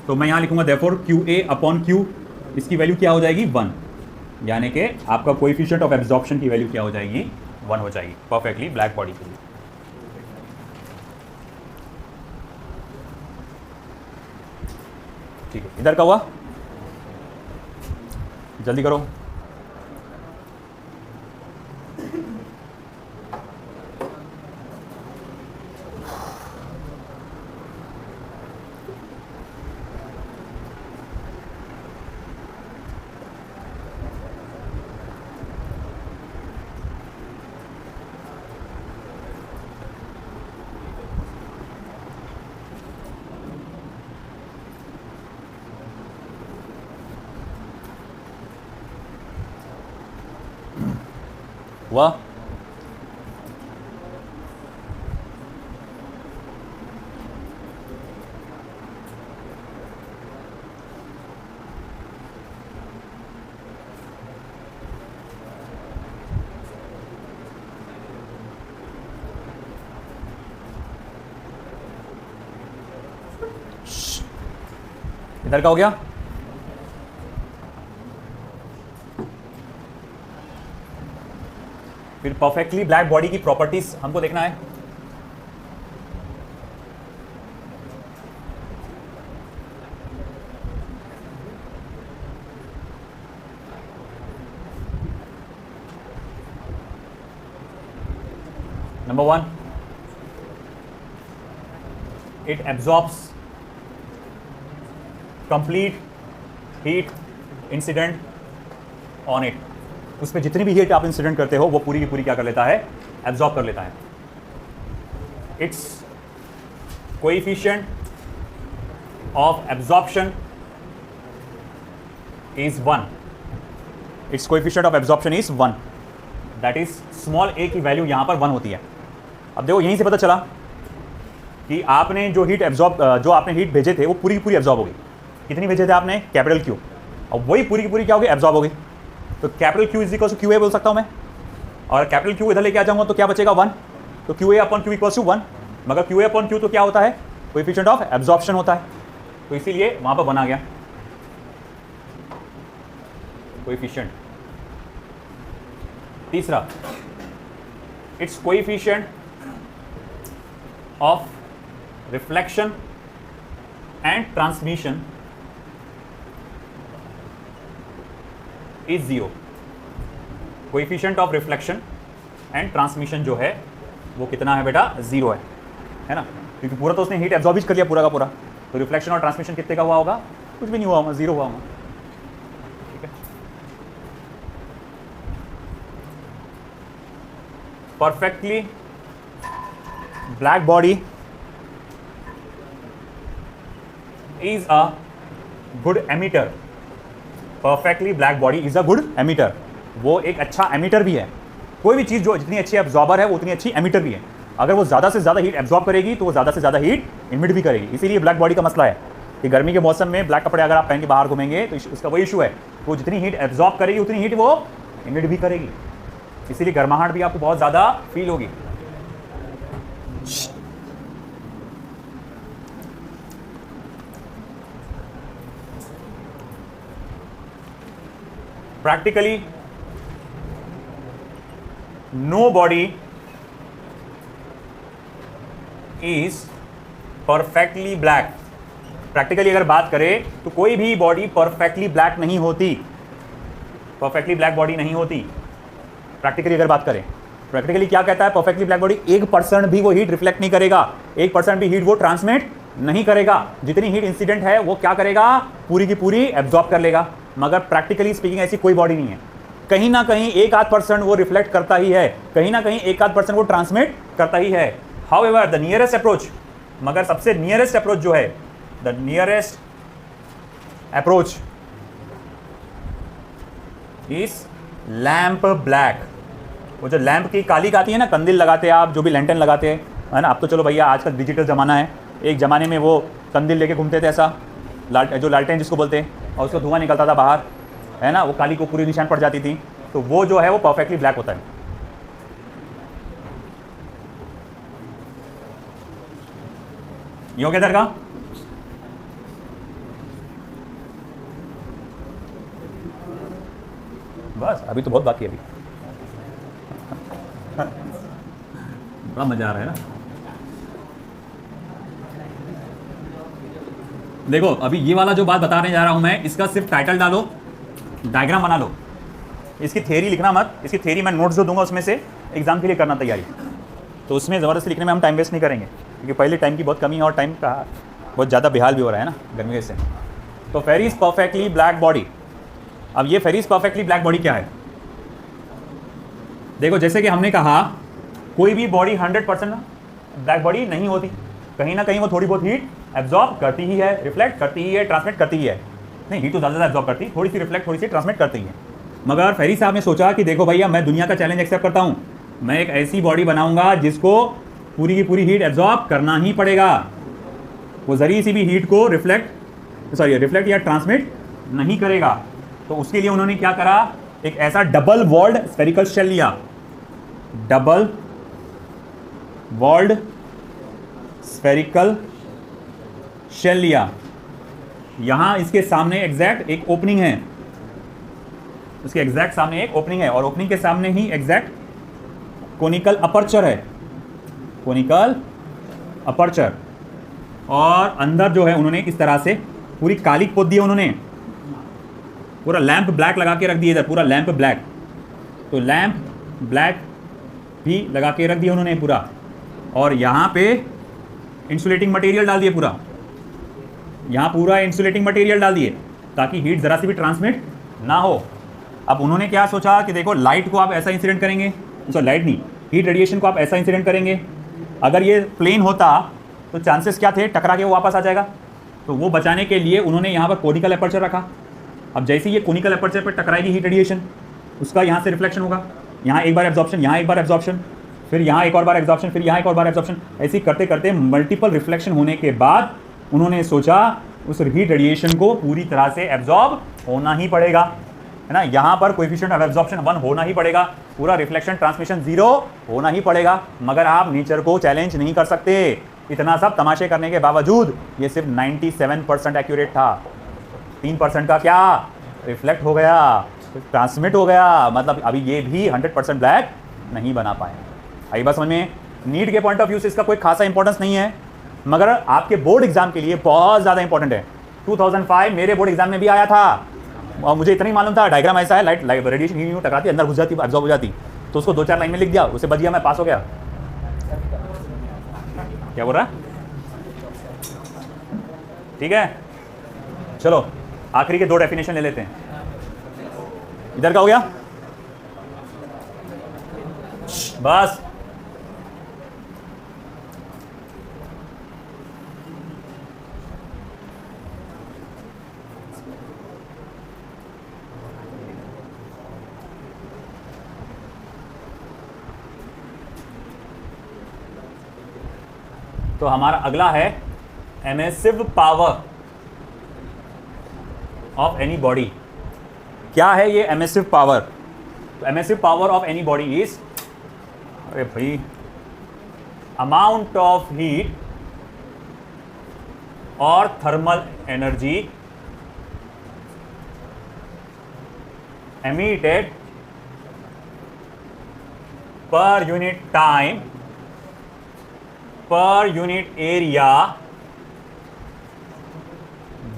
तो मैं यहाँ लिखूंगा therefore QA अपॉन Q, इसकी वैल्यू क्या हो जाएगी? 1, यानी कि आपका कोएफिशिएंट ऑफ एब्जॉर्प्शन की वैल्यू क्या हो जाएगी? 1 हो जाएगी परफेक्टली ब्लैक बॉडी के लिए। ठीक है, इधर का हुआ, जल्दी करो। हुआ? इधर का हो गया? फिर परफेक्टली ब्लैक बॉडी की प्रॉपर्टीज हमको देखना है। Number 1, it absorbs complete heat incident on it. उस पर जितनी भी हीट आप इंसिडेंट करते हो वो पूरी की पूरी क्या कर लेता है? एब्जॉर्ब कर लेता है। It's coefficient of absorption is 1। It's coefficient of absorption is 1, that is small a की वैल्यू यहां पर 1 होती है। अब देखो यहीं से पता चला कि आपने जो हीट भेजे थे वो पूरी की पूरी एब्जॉर्ब हो गई। कितनी भेजे थे आपने? Capital Q। अब वही पूरी की पूरी क्या हो गई? एब्जॉर्ब हो गई। तो capital Q is equal to QA बोल सकता हूं मैं, और कैपिटल Q इधर लेके आ जाऊंगा तो क्या बचेगा? 1। तो QA upon Q equal to 1, मगर QA अपॉन Q तो क्या होता है? कोएफिशिएंट ऑफ एब्जॉर्प्शन होता है, तो इसीलिए वहां पर बना गया कोएफिशिएंट। तीसरा, it's coefficient of reflection and transmission is 0। Coefficient of reflection and transmission जो है वो कितना है बेटा? 0 है ना, क्योंकि पूरा तो उसने हीट एब्जॉर्ब कर लिया पूरा का पूरा। तो रिफ्लेक्शन और ट्रांसमिशन कितने का हुआ होगा? कुछ भी नहीं हुआ होगा, 0 हुआ होगा। ठीक है, perfectly black body is a good emitter. Perfectly black body is a good emitter. वो एक अच्छा एमिटर भी है। कोई भी चीज़ जो जितनी अच्छी एब्जॉर्बर है वो उतनी अच्छी एमिटर भी है। अगर वो ज़्यादा से ज़्यादा हीट एब्जॉर्ब करेगी तो वो ज़्यादा से ज़्यादा हीट इमिट भी करेगी। इसीलिए ब्लैक बॉडी का मसला है कि गर्मी के मौसम में ब्लैक कपड़े अगर आप पहन के बाहर घूमेंगे तो उसका वही इशू है, वो जितनी हीट एब्जॉर्ब करेगी उतनी हीट वो इमिट भी करेगी। इसीलिए गर्माहट भी आपको बहुत ज़्यादा फील होगी। Practically no body is perfectly black. Practically अगर बात करें तो कोई भी बॉडी परफेक्टली ब्लैक नहीं होती, परफेक्टली ब्लैक बॉडी नहीं होती। प्रैक्टिकली अगर बात करें, प्रैक्टिकली क्या कहता है? परफेक्टली ब्लैक बॉडी 1% भी वो हीट रिफ्लेक्ट नहीं करेगा, 1% भी हीट वो ट्रांसमिट नहीं करेगा। जितनी हीट इंसिडेंट है वो क्या करेगा? पूरी की पूरी एब्जॉर्ब कर लेगा। मगर प्रैक्टिकली स्पीकिंग ऐसी कोई बॉडी नहीं है। कहीं ना कहीं 1-8% वो रिफ्लेक्ट करता ही है, कहीं ना कहीं 1-8% वो ट्रांसमिट करता ही है। हाउएवर द नियरेस्ट अप्रोच, मगर सबसे नियरेस्ट अप्रोच जो है, the nearest approach is lamp black. वो जो लैंप की काली आती है ना, कंदिल लगाते हैं आप, जो भी लैंटर्न लगाते हैं, है ना। अब तो चलो भैया आजकल डिजिटल ज़माना है, एक ज़माने में वो कंदिल लेके घूमते थे ऐसा, जो लालटेन जिसको बोलते हैं, और उसका धुआं निकलता था बाहर, है ना, वो काली को पूरी निशान पड़ जाती थी। तो वो जो है वो परफेक्टली ब्लैक होता है। ये हो गया इधर का। बस अभी तो बहुत बाकी है, अभी बड़ा मजा आ रहा है ना। देखो अभी ये वाला जो बात बताने जा रहा हूं मैं, इसका सिर्फ टाइटल डालो, डायग्राम बना लो, इसकी थ्योरी लिखना मत। इसकी थ्योरी मैं नोट्स जो दूंगा उसमें से एग्जाम के लिए करना तैयारी, तो उसमें ज़बरदस्ती लिखने में हम टाइम वेस्ट नहीं करेंगे, क्योंकि पहले टाइम की बहुत कमी है और टाइम का बहुत ज़्यादा बेहाल भी हो रहा है ना गर्मी से। तो फेरिस परफेक्टली ब्लैक बॉडी। अब ये फेरिस परफेक्टली ब्लैक बॉडी क्या है? देखो जैसे कि हमने कहा कोई भी बॉडी 100% ब्लैक बॉडी नहीं होती, कहीं ना कहीं वो थोड़ी बहुत हीट एब्जॉर्ब करती ही है, रिफ्लेक्ट करती ही है, ट्रांसमिट करती ही है। नहीं, हीट तो ज़्यादा एब्जॉर्ब करती, थोड़ी सी रिफ्लेक्ट, थोड़ी सी ट्रांसमिट करती है। मगर फेरिस साहब ने सोचा कि देखो भैया, मैं दुनिया का चैलेंज एक्सेप्ट करता हूँ, मैं एक ऐसी बॉडी बनाऊंगा जिसको पूरी की पूरी हीट एब्जॉर्ब करना ही पड़ेगा, वो जरी सी भी हीट को रिफ्लेक्ट या ट्रांसमिट नहीं करेगा। तो उसके लिए उन्होंने क्या करा, एक ऐसा डबल वॉल्ड स्फेरिकल शेल लिया, डबल वॉल्ड स्फेरिकल शेल लिया। यहां इसके सामने एग्जैक्ट एक ओपनिंग है, उसके एग्जैक्ट सामने एक ओपनिंग है, और ओपनिंग के सामने ही एग्जैक्ट कोनिकल अपर्चर है, कोनिकल अपर्चर। और अंदर जो है उन्होंने इस तरह से पूरी काली पोत दी है, उन्होंने पूरा लैंप ब्लैक लगा के रख दिया इधर, पूरा लैंप ब्लैक। तो लैंप ब्लैक भी लगा के रख दिया उन्होंने पूरा, और यहाँ पे इंसुलेटिंग मटेरियल डाल दिए पूरा, यहाँ पूरा इंसुलेटिंग मटेरियल डाल दिए ताकि हीट ज़रा सी भी ट्रांसमिट ना हो। अब उन्होंने क्या सोचा कि देखो लाइट को आप ऐसा इंसिडेंट करेंगे, लाइट नहीं, हीट रेडिएशन को आप ऐसा इंसिडेंट करेंगे, अगर ये प्लेन होता तो चांसेस क्या थे, टकरा के वो वापस आ जाएगा। तो वो बचाने के लिए उन्होंने यहाँ पर कोनिकल अपर्चर रखा। अब जैसे ये कोनिकल अपर्चर पर टकराएगी हीट रेडिएशन, उसका यहाँ से रिफ्लेक्शन होगा, यहाँ एक बार एब्जॉर्प्शन, यहाँ एक बार एब्जॉर्प्शन, फिर यहाँ एक और बार एब्जॉर्प्शन, फिर यहाँ एक और बार एब्जॉर्प्शन, ऐसे करते करते मल्टीपल रिफ्लेक्शन होने के बाद उन्होंने सोचा उस हीट रेडिएशन को पूरी तरह से एब्जॉर्ब होना ही पड़ेगा, है ना। यहाँ पर कोएफिशिएंट ऑफ एब्जॉर्प्शन 1 होना ही पड़ेगा, पूरा रिफ्लेक्शन ट्रांसमिशन 0 होना ही पड़ेगा। मगर आप नेचर को चैलेंज नहीं कर सकते। इतना सब तमाशे करने के बावजूद ये सिर्फ 97% एक्यूरेट था। 3% का क्या रिफ्लेक्ट हो गया, ट्रांसमिट हो गया, मतलब अभी ये भी 100% ब्लैक नहीं बना पाए। आई बात समझ में? नीट के पॉइंट ऑफ व्यू से इसका कोई खासा इंपॉर्टेंस नहीं है, मगर आपके बोर्ड एग्जाम के लिए बहुत ज़्यादा इंपॉर्टेंट है। 2005 मेरे बोर्ड एग्जाम में भी आया था, और मुझे इतना ही मालूम था डायग्राम ऐसा है, लाइट रेडिएशन यूं टकराती, अंदर घुस जाती, एब्जॉर्ब हो जाती, तो उसको 2-4 लाइन में लिख दिया, उसे बच गया, मैं पास हो गया। क्या बोल रहा है? ठीक है, चलो आखिरी के 2 डेफिनेशन ले लेते हैं। इधर का हो गया बस। तो हमारा अगला है emissive power of any body. क्या है ये एमिसिव पावर? तो emissive power of any body is, अरे भाई, अमाउंट ऑफ हीट और thermal energy emitted per unit time per unit area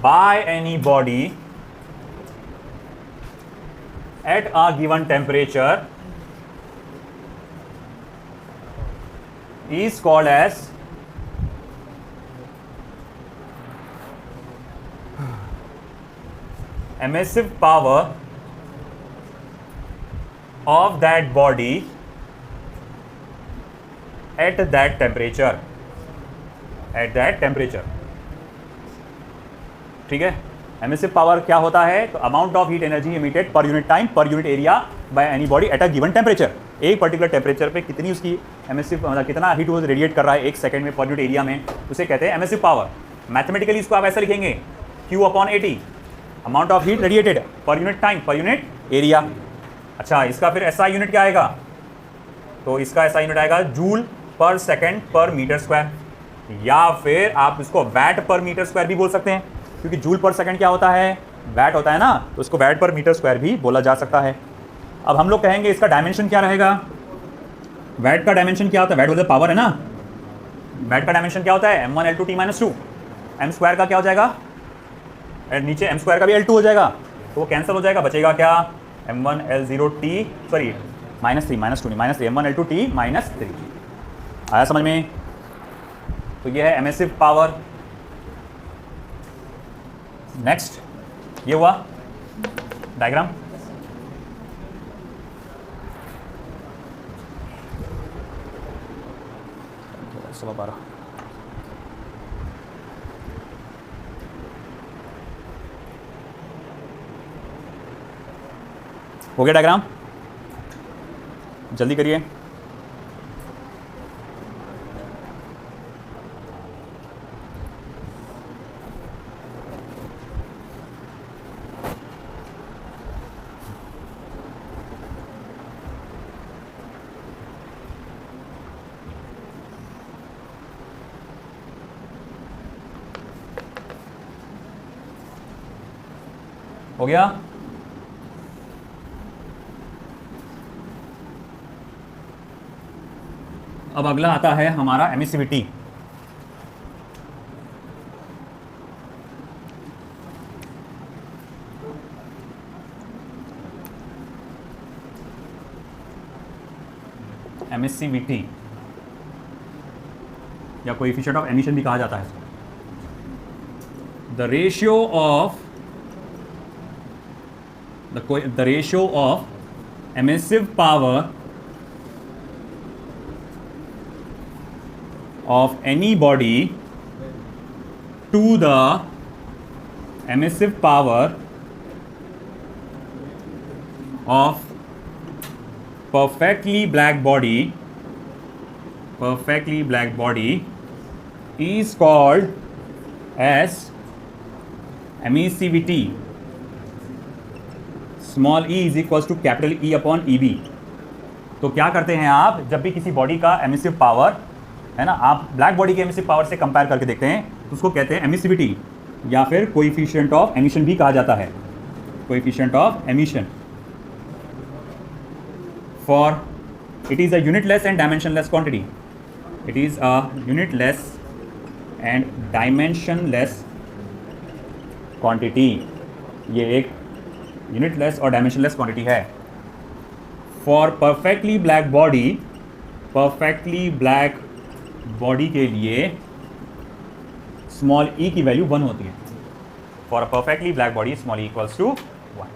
by any body at a given temperature is called as emissive power of that body at that temperature, ठीक है। Emissive power क्या होता है? तो amount of heat energy emitted per unit time per unit area bye any body at a given temperature. एक particular temperature पे कितनी उसकी एमिसिव, मतलब कितना हीट वो रेडिएट कर रहा है एक सेकंड में पर यूनिट एरिया में, उसे कहते हैं एमिसिव पावर। मैथमेटिकली इसको आप ऐसा लिखेंगे Q/80, amount of heat radiated per unit time per unit area. अच्छा, इसका फिर SI यूनिट क्या आएगा? तो इसका SI यूनिट आएगा जूल पर सेकेंड पर मीटर स्क्वायर, या फिर आप इसको वैट पर मीटर स्क्वायर भी बोल सकते हैं, क्योंकि जूल पर सेकंड क्या होता है? वैट होता है ना, तो उसको वैट पर मीटर स्क्वायर भी बोला जा सकता है। अब हम लोग कहेंगे इसका डायमेंशन क्या रहेगा? वैट का डायमेंशन क्या होता है? वैट होता है पावर है ना, वैट का डायमेंशन क्या होता है? m1 L2 T - 2। m square का क्या हो जाएगा? नीचे m स्क्वायर का भी L2 हो जाएगा, तो वो कैंसिल हो जाएगा, बचेगा क्या? m1 L0 T, सॉरी -3 -2 नहीं -3, m1 L2 T -3। आया समझ में? तो ये है एमिसिव पावर। नेक्स्ट ये हुआ डायग्राम। सवा 12 हो गया डायग्राम? जल्दी करिए। हो गया? अब अगला आता है हमारा एमिसिविटी। एमिसिविटी या कोएफिशिएंट ऑफ एमिशन भी कहा जाता है। The ratio of the ratio of emissive power of any body to the emissive power of perfectly black body is called as emissivity। Small E is equal to capital E upon E B. तो क्या करते हैं आप, जब भी किसी body का emissive power है ना, आप ब्लैक बॉडी के एमिसिव पावर से कंपेयर करके देखते हैं, तो उसको कहते हैं एमिसिविटी, या फिर कोएफिशिएंट ऑफ एमिशन भी कहा जाता है। Coefficient of emission for it is a unitless and dimensionless quantity. It is a unitless and dimensionless quantity. ये एक यूनिटलेस और डायमेंशनलेस क्वांटिटी है। फॉर परफेक्टली ब्लैक बॉडी के लिए स्मॉल ई की वैल्यू 1 होती है। For a perfectly black body small E equals to 1।